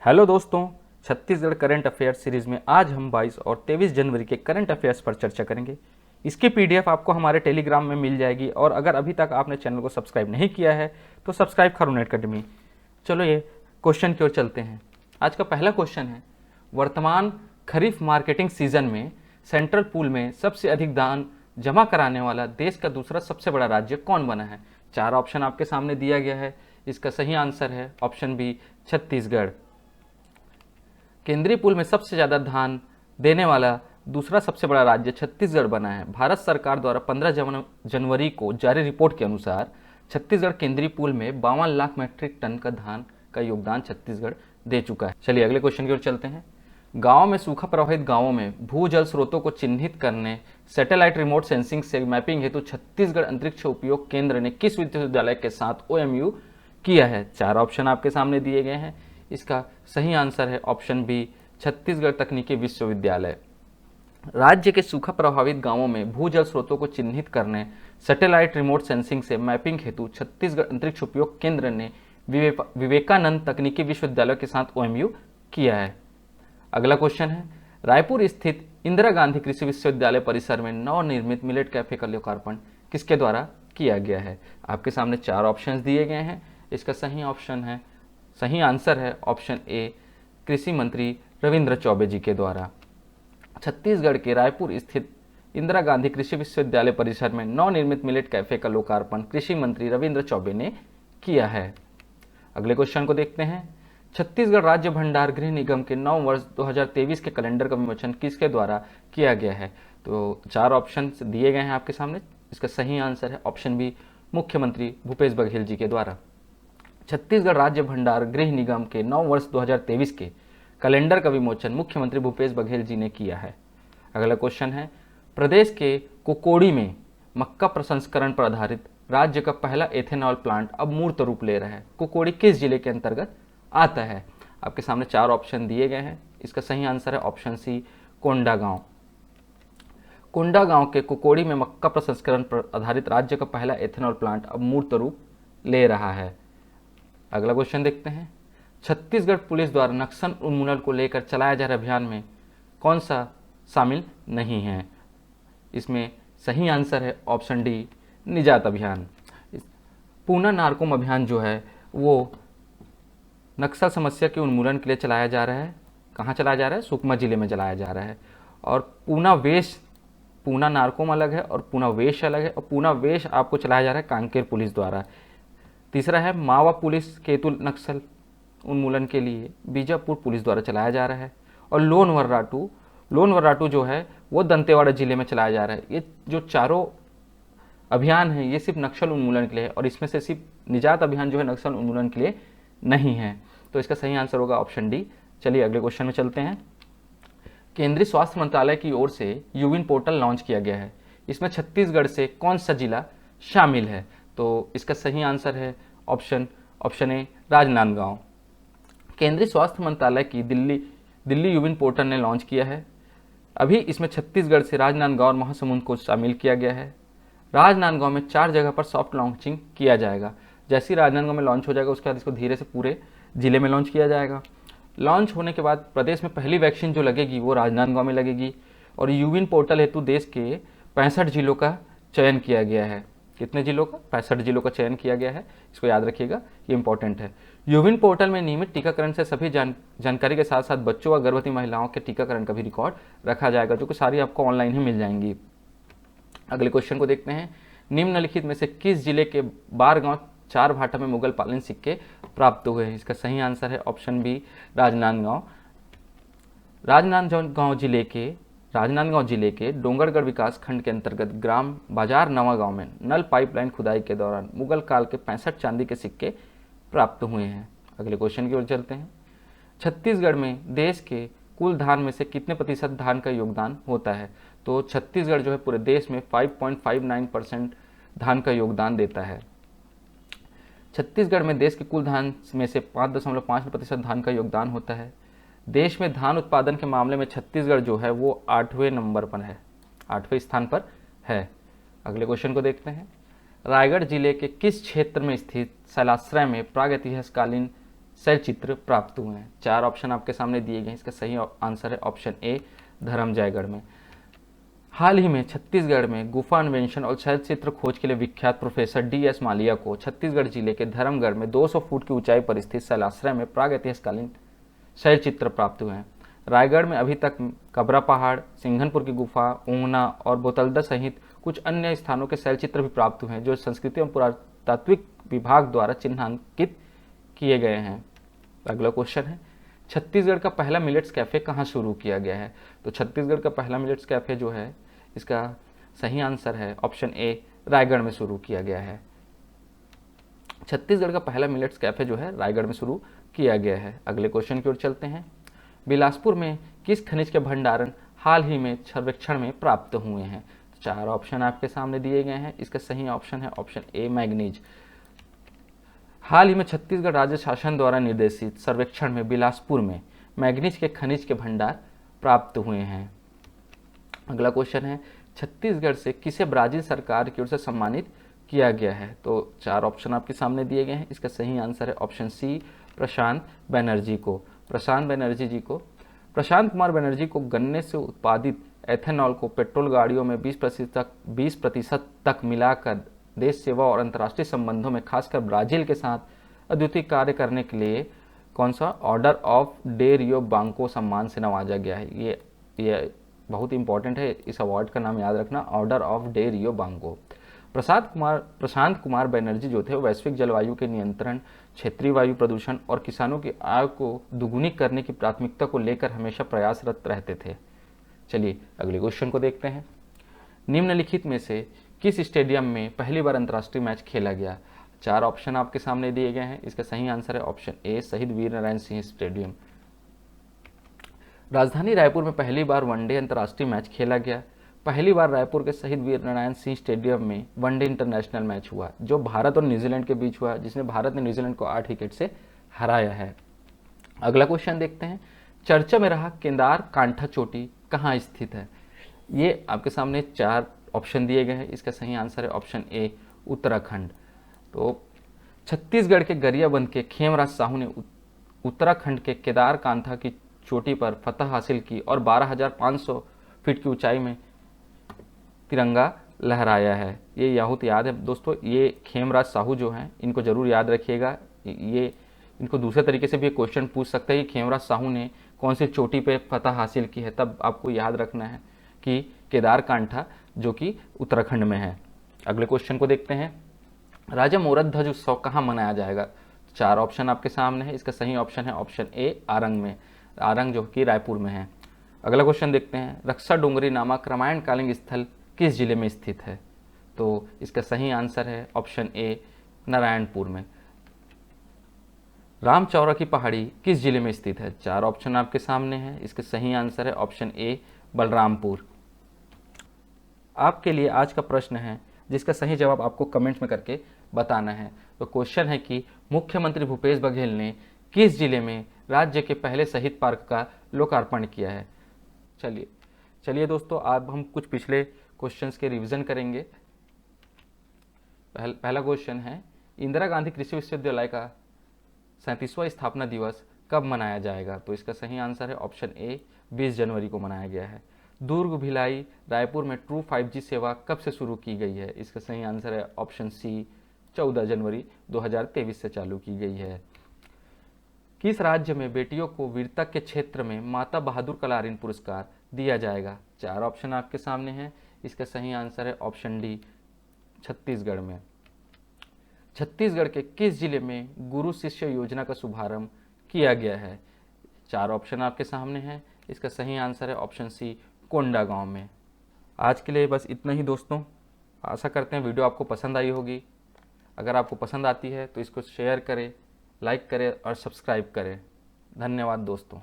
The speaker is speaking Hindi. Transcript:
हेलो दोस्तों, छत्तीसगढ़ करंट अफेयर्स सीरीज में आज हम 22 और 23 जनवरी के करंट अफेयर्स पर चर्चा करेंगे। इसकी पीडीएफ आपको हमारे टेलीग्राम में मिल जाएगी और अगर अभी तक आपने चैनल को सब्सक्राइब नहीं किया है तो सब्सक्राइब करो नेट अकेडमी। चलो ये क्वेश्चन की ओर चलते हैं। आज का पहला क्वेश्चन है, वर्तमान खरीफ मार्केटिंग सीजन में सेंट्रल पूल में सबसे अधिक धान जमा कराने वाला देश का दूसरा सबसे बड़ा राज्य कौन बना है। चार ऑप्शन आपके सामने दिया गया है। इसका सही आंसर है ऑप्शन बी, छत्तीसगढ़। केंद्रीय पूल में सबसे ज़्यादा धान देने वाला दूसरा सबसे बड़ा राज्य छत्तीसगढ़ बना है। भारत सरकार द्वारा 15 जनवरी को जारी रिपोर्ट के अनुसार छत्तीसगढ़ केंद्रीय पूल में 52 लाख मीट्रिक टन का धान का योगदान छत्तीसगढ़ दे चुका है। चलिए अगले क्वेश्चन की ओर चलते हैं। गांव में सूखा प्रभावित गांवों में भूजल स्रोतों को चिन्हित करने सैटेलाइट रिमोट सेंसिंग से मैपिंग हेतु छत्तीसगढ़ अंतरिक्ष उपयोग केंद्र ने किस विश्वविद्यालय के साथ ओएमयू किया है। चार ऑप्शन आपके सामने दिए गए हैं। इसका सही आंसर है ऑप्शन बी, छत्तीसगढ़ तकनीकी विश्वविद्यालय। राज्य के सूखा प्रभावित गांवों में भूजल स्रोतों को चिन्हित करने सैटेलाइट रिमोट सेंसिंग से मैपिंग हेतु छत्तीसगढ़ अंतरिक्ष उपयोग केंद्र ने विवेकानंद तकनीकी विश्वविद्यालय के साथ ओएमयू किया है। अगला क्वेश्चन है, रायपुर स्थित इंदिरा गांधी कृषि विश्वविद्यालय परिसर में नवनिर्मित मिलेट कैफे का लोकार्पण किसके द्वारा किया गया है। आपके सामने चार ऑप्शंस दिए गए हैं। इसका सही आंसर है ऑप्शन ए, कृषि मंत्री रविंद्र चौबे जी के द्वारा। छत्तीसगढ़ के रायपुर स्थित इंदिरा गांधी कृषि विश्वविद्यालय परिसर में नवनिर्मित मिलेट कैफे का लोकार्पण कृषि मंत्री रविंद्र चौबे ने किया है। अगले क्वेश्चन को देखते हैं। छत्तीसगढ़ राज्य भंडार गृह निगम के 9 वर्ष 2023 के कैलेंडर का विमोचन किसके द्वारा किया गया है। तो चार ऑप्शन दिए गए हैं आपके सामने। इसका सही आंसर है ऑप्शन बी, मुख्यमंत्री भूपेश बघेल जी के द्वारा। छत्तीसगढ़ राज्य भंडार गृह निगम के 9 वर्ष 2023 के कैलेंडर का विमोचन मुख्यमंत्री भूपेश बघेल जी ने किया है। अगला क्वेश्चन है, प्रदेश के कुकोड़ी में मक्का प्रसंस्करण पर आधारित राज्य का पहला एथेनॉल प्लांट अब मूर्त रूप ले रहा है। कुकोड़ी किस जिले के अंतर्गत आता है। आपके सामने चार ऑप्शन दिए गए हैं। इसका सही आंसर है ऑप्शन सी, कोंडागांव। कोंडागांव के कुकोड़ी में मक्का प्रसंस्करण पर आधारित राज्य का पहला एथेनॉल प्लांट अब मूर्त रूप ले रहा है। अगला क्वेश्चन देखते हैं। छत्तीसगढ़ पुलिस द्वारा नक्सल उन्मूलन को लेकर चलाया जा रहे अभियान में कौन सा शामिल नहीं है। इसमें सही आंसर है ऑप्शन डी, निजात अभियान। पूना नारकोम अभियान जो है वो नक्सल समस्या के उन्मूलन के लिए चलाया जा रहा है। कहाँ चलाया जा रहा है? सुकमा जिले में चलाया जा रहा है। और पूना नारकोम अलग है और पूना वेश अलग है। और पूना वेश आपको चलाया जा रहा है कांकेर पुलिस द्वारा। तीसरा है मावा पुलिस केतुल नक्सल उन्मूलन के लिए बीजापुर पुलिस द्वारा चलाया जा रहा है। और लोन वर्राटू जो है वो दंतेवाड़ा जिले में चलाया जा रहा है। ये जो चारों अभियान हैं ये सिर्फ नक्सल उन्मूलन के लिए है और इसमें से सिर्फ निजात अभियान जो है नक्सल उन्मूलन के लिए नहीं है। तो इसका सही आंसर होगा ऑप्शन डी। चलिए अगले क्वेश्चन में चलते हैं। केंद्रीय स्वास्थ्य मंत्रालय की ओर से यूविन पोर्टल लॉन्च किया गया है। इसमें छत्तीसगढ़ से कौन सा जिला शामिल है। तो इसका सही आंसर है ऑप्शन ए, राजनांदगांव। केंद्रीय स्वास्थ्य मंत्रालय की दिल्ली यूविन पोर्टल ने लॉन्च किया है। अभी इसमें छत्तीसगढ़ से राजनांदगांव और महासमुंद को शामिल किया गया है। राजनांदगांव में 4 जगह पर सॉफ्ट लॉन्चिंग किया जाएगा। जैसे ही राजनांदगांव में लॉन्च हो जाएगा उसके बाद इसको धीरे से पूरे जिले में लॉन्च किया जाएगा। लॉन्च होने के बाद प्रदेश में पहली वैक्सीन जो लगेगी वो राजनांदगांव में लगेगी। और यूविन पोर्टल हेतु देश के 65 जिलों का चयन किया गया है। कितने जिलों का? 65 जिलों का चयन किया गया है। इसको याद रखिएगा, ये इंपॉर्टेंट है। यूविन पोर्टल में नियमित टीकाकरण से सभी जानकारी के साथ साथ बच्चों व गर्भवती महिलाओं के टीकाकरण का भी रिकॉर्ड रखा जाएगा, जो कि सारी आपको ऑनलाइन ही मिल जाएंगी। अगले क्वेश्चन को देखते हैं। निम्नलिखित में से किस जिले के बारगांव 4 भाटा में मुगल पालन सिक्के प्राप्त हुए हैं। इसका सही आंसर है ऑप्शन बी, राजनांदगांव। राजनांदगांव जिले के डोंगरगढ़ विकास खंड के अंतर्गत ग्राम बाजार नवा गांव में नल पाइपलाइन खुदाई के दौरान मुगल काल के 65 चांदी के सिक्के प्राप्त हुए हैं। अगले क्वेश्चन की ओर चलते हैं। छत्तीसगढ़ में देश के कुल धान में से कितने प्रतिशत धान का योगदान होता है। तो छत्तीसगढ़ जो है पूरे देश में 5.59% धान का योगदान देता है। छत्तीसगढ़ में देश के कुल धान में से 5.5% धान का योगदान होता है। देश में धान उत्पादन के मामले में छत्तीसगढ़ जो है वो 8वें नंबर पर है, 8वें स्थान पर है। अगले क्वेश्चन को देखते हैं। रायगढ़ जिले के किस क्षेत्र में स्थित शैलाश्रय में प्रागैतिहासिककालीन शैल चित्र प्राप्त हुए हैं। 4 ऑप्शन आपके सामने दिए गए हैं, इसका सही आंसर है ऑप्शन ए धर्मजयगढ़ में। हाल ही में छत्तीसगढ़ में गुफा अन्वेषण और शैल चित्र खोज के लिए विख्यात प्रोफेसर DS मालिया को छत्तीसगढ़ जिले के धर्मगढ़ में 200 फुट की ऊंचाई पर स्थित शैलाश्रय में प्रागैतिहासिककालीन शैल चित्र प्राप्त हुए हैं। रायगढ़ में अभी तक कबरा पहाड़, सिंघनपुर की गुफा, ऊंगना और बोतलदा सहित कुछ अन्य स्थानों के शैल चित्र भी प्राप्त हुए हैं, जो संस्कृति एवं पुरातात्विक विभाग द्वारा चिन्हांकित किए गए हैं। अगला क्वेश्चन है, छत्तीसगढ़ का पहला मिलेट्स कैफे कहाँ शुरू किया गया है? तो छत्तीसगढ़ का पहला मिलेट्स कैफे जो है, इसका सही आंसर है ऑप्शन ए रायगढ़ में शुरू किया गया है। छत्तीसगढ़ का पहला मिलेट्स कैफे जो है रायगढ़ में शुरू किया गया है। अगले क्वेश्चन की ओर चलते हैं। बिलासपुर में किस खनिज के भंडारण हाल ही में सर्वेक्षण में प्राप्त हुए हैं? 4 ऑप्शन आपके सामने दिए गए हैं, इसका सही ऑप्शन है ऑप्शन ए मैग्नीज। हाल ही में छत्तीसगढ़ राज्य शासन द्वारा निर्देशित सर्वेक्षण में बिलासपुर में मैग्नीज के खनिज के भंडार प्राप्त हुए हैं। अगला क्वेश्चन है, छत्तीसगढ़ से किसे ब्राजील सरकार की ओर से सम्मानित किया गया है? तो 4 ऑप्शन आपके सामने दिए गए हैं, इसका सही आंसर है ऑप्शन सी प्रशांत बनर्जी को। प्रशांत कुमार बनर्जी को गन्ने से उत्पादित एथेनॉल को पेट्रोल गाड़ियों में 20% तक मिलाकर देश सेवा और अंतर्राष्ट्रीय संबंधों में खासकर ब्राजील के साथ अद्वितीय कार्य करने के लिए कौन सा ऑर्डर ऑफ डे रियो बांको सम्मान से नवाजा गया है। ये बहुत इंपॉर्टेंट है, इस अवार्ड का नाम याद रखना, ऑर्डर ऑफ डे रियो बांको। प्रशांत कुमार बनर्जी जो थे वैश्विक जलवायु के नियंत्रण, क्षेत्रीय वायु प्रदूषण और किसानों की आय को दुगुनी करने की प्राथमिकता को लेकर हमेशा प्रयासरत रहते थे। चलिए अगले क्वेश्चन को देखते हैं। निम्नलिखित में से किस स्टेडियम में पहली बार अंतर्राष्ट्रीय मैच खेला गया? 4 ऑप्शन आपके सामने दिए गए हैं, इसका सही आंसर है ऑप्शन ए शहीद वीरनारायण सिंह स्टेडियम। राजधानी रायपुर में पहली बार वनडे अंतर्राष्ट्रीय मैच खेला गया। पहली बार रायपुर के शहीद वीरनारायण सिंह स्टेडियम में वनडे इंटरनेशनल मैच हुआ, जो भारत और न्यूजीलैंड के बीच हुआ, जिसमें भारत ने न्यूजीलैंड को 8 विकेट से हराया है। अगला क्वेश्चन देखते हैं। चर्चा में रहा केदार कांठा चोटी कहाँ स्थित है? ये आपके सामने 4 ऑप्शन दिए गए हैं, इसका सही आंसर है ऑप्शन ए उत्तराखंड। तो छत्तीसगढ़ के गरियाबंद के खेमराज साहू ने उत्तराखंड के केदार कांठा की चोटी पर फतह हासिल की और 12,500 फीट की ऊंचाई में तिरंगा लहराया है। ये याहुत याद है दोस्तों, ये खेमराज साहू जो हैं इनको जरूर याद रखिएगा। ये इनको दूसरे तरीके से भी क्वेश्चन पूछ सकते हैं कि खेमराज साहू ने कौन सी चोटी पे फतह हासिल की है, तब आपको याद रखना है कि केदार कांठा जो कि उत्तराखंड में है। अगले क्वेश्चन को देखते हैं। राजा मोरक ध्वज उत्सव कहाँ मनाया जाएगा? 4 ऑप्शन आपके सामने है, इसका सही ऑप्शन है ऑप्शन ए आरंग में, आरंग जो कि रायपुर में है। अगला क्वेश्चन देखते हैं। रक्षा डोंगरी नामक रामायणकालीन स्थल किस जिले में स्थित है? तो इसका सही आंसर है ऑप्शन ए नारायणपुर में। रामचौरा की पहाड़ी किस जिले में स्थित है? 4 ऑप्शन आपके सामने हैं, इसका सही आंसर है ऑप्शन ए बलरामपुर। आपके लिए आज का प्रश्न है जिसका सही जवाब आपको कमेंट्स में करके बताना है। तो क्वेश्चन है कि मुख्यमंत्री भूपेश बघेल ने किस जिले में राज्य के पहले शहीद पार्क का लोकार्पण किया है? चलिए दोस्तों, अब हम कुछ पिछले क्वेश्चंस के रिवीजन करेंगे। पहला क्वेश्चन है, इंदिरा गांधी कृषि विश्वविद्यालय का 37वां स्थापना दिवस कब मनाया जाएगा? तो इसका सही आंसर है ऑप्शन ए 20 जनवरी को मनाया गया है। दुर्ग, भिलाई, रायपुर में ट्रू 5G सेवा कब से शुरू की गई है? इसका सही आंसर है ऑप्शन सी 14 जनवरी 2023 से चालू की गई है। किस राज्य में बेटियों को वीरता के क्षेत्र में माता बहादुर कलारीन पुरस्कार दिया जाएगा? 4 ऑप्शन आपके सामने हैं, इसका सही आंसर है ऑप्शन डी छत्तीसगढ़ में। छत्तीसगढ़ के किस जिले में गुरु शिष्य योजना का शुभारंभ किया गया है? 4 ऑप्शन आपके सामने हैं, इसका सही आंसर है ऑप्शन सी कोंडागांव में। आज के लिए बस इतना ही दोस्तों। आशा करते हैं वीडियो आपको पसंद आई होगी। अगर आपको पसंद आती है तो इसको शेयर करें, लाइक करें और सब्सक्राइब करें। धन्यवाद दोस्तों।